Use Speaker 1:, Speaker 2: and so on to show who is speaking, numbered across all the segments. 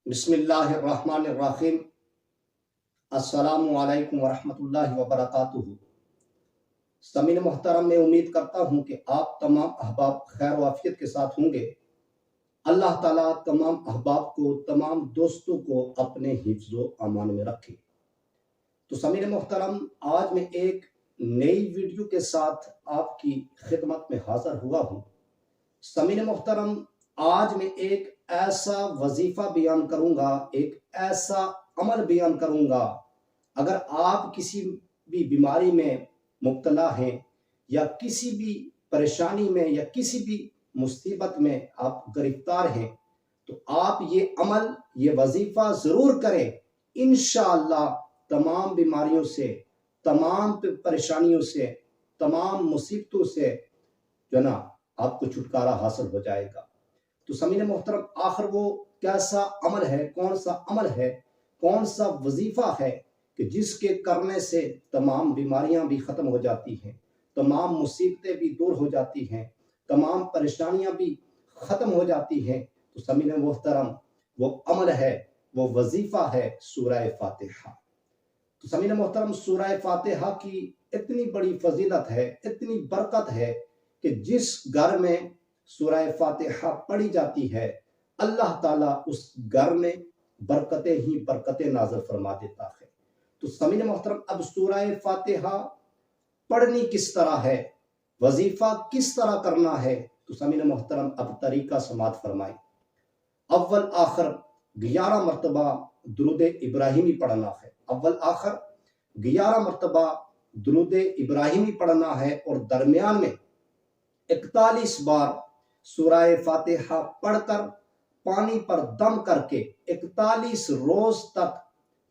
Speaker 1: बिस्मिल्लाहिर्रहमानिर्रहीम। अस्सलामु अलैकुम वरहमतुल्लाहि वबरकातुहू। समीन मोहतरम, मैं उम्मीद करता हूँ कि आप तमाम अहबाब खैर वाफियत के साथ होंगे। अल्लाह ताला तमाम अहबाब को, तमाम दोस्तों को अपने हिफ्ज़ो अमान में रखे। तो समीन मोहतरम, आज मैं एक नई वीडियो के साथ आपकी खिदमत में हाज़िर हुआ हूँ। समीन मोहतरम, आज मैं एक ऐसा वजीफा बयान करूंगा, एक ऐसा अमल बयान करूंगा। अगर आप किसी भी बीमारी में मुब्तला हैं या किसी भी परेशानी में या किसी भी मुसीबत में आप गिरफ्तार हैं, तो आप ये अमल, ये वजीफा जरूर करें। इंशाअल्लाह तमाम बीमारियों से, तमाम परेशानियों से, तमाम मुसीबतों से जो ना आपको छुटकारा हासिल हो जाएगा। तो समीन मोहतरम, आखिर वो कैसा अमल है, कौन सा अमल है, कौन सा वजीफा है कि जिसके करने से तमाम बीमारियां भी खत्म हो जाती हैं, तमाम मुसीबतें भी दूर हो जाती हैं, तमाम परेशानियां भी खत्म हो जाती हैं। तो समीन मोहतरम, वो अमल है, वो वजीफा है सूरह फातिहा। तो समीन मोहतरम, सूरह फातिहा की इतनी बड़ी फजीलत है, इतनी बरकत है कि जिस घर में सूरह फातिहा पढ़ी जाती है, अल्लाह ताला उस घर में बरकतें ही बरकतें नाज़िल फरमा देता है। तो समीन मोहतरम, अब सूरह फातिहा पढ़नी किस तरह है, वजीफा किस तरह करना है, तो समीन मोहतरम अब तरीका समात फरमाए। अव्वल आखिर 11 मरतबा दुरूद इब्राहिमी पढ़ना है। अव्वल आखिर 11 मरतबा दुरूद इब्राहिमी पढ़ना है और दरमियान में 41 बार सूरह फातिहा पढ़कर पानी पर दम करके 41 रोज तक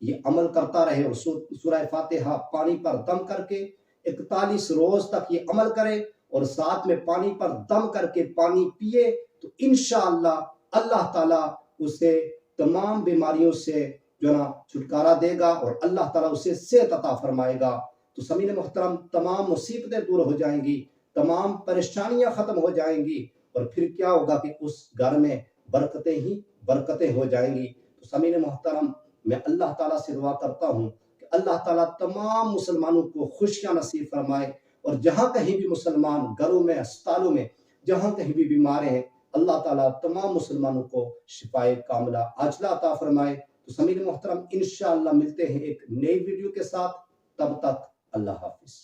Speaker 1: ये अमल करता रहे। और सूरह फातिहा पानी पर दम करके 41 रोज तक ये अमल करे और साथ में पानी पर दम करके पानी पिए, तो इंशाअल्लाह अल्लाह ताला उसे तमाम बीमारियों से जो ना छुटकारा देगा और अल्लाह ताला उसे सेहत अता फरमाएगा। तो समीन मोहतरम, तमाम मुसीबतें दूर हो जाएंगी, तमाम परेशानियां खत्म हो जाएंगी और फिर क्या होगा कि उस घर में बरकतें ही बरकतें हो जाएंगी। तो समीन मोहतरम, मैं अल्लाह ताला से दुआ करता हूँ कि अल्लाह ताला तमाम मुसलमानों को खुशियां नसीब फरमाए और जहाँ कहीं भी मुसलमान घरों में, अस्पतालों में, जहाँ कहीं भी बीमार हैं, अल्लाह ताला तमाम मुसलमानों को शिफाए कामिला आजिला अता फरमाए। तो समीन मोहतरम, इंशाअल्लाह मिलते हैं एक नई वीडियो के साथ। तब तक अल्लाह हाफिज।